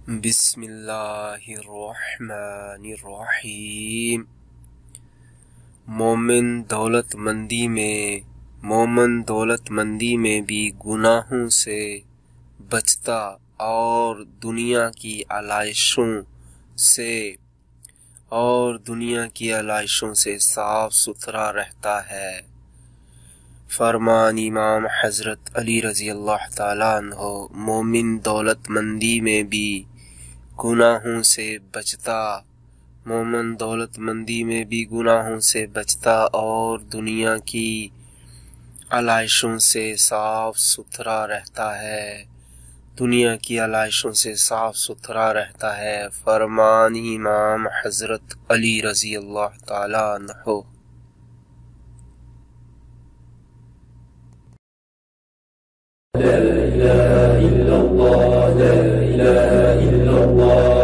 بسم اللہ الرحمن الرحیم۔ مومن دولت مندی میں بھی گناہوں سے بچتا اور دنیا کی علائشوں سے صاف ستھرا رہتا ہے۔ فرمان امام حضرت علی رضی اللہ تعالیٰ عنہ، مومن دولت مندی میں بھی گناہوں سے بچتا اور دنیا کی علائشوں سے صاف ستھرا رہتا ہے۔ فرمان امام حضرت علی رضی اللہ تعالیٰ عنہ۔ لا إله إلا الله، لا إله إلا الله،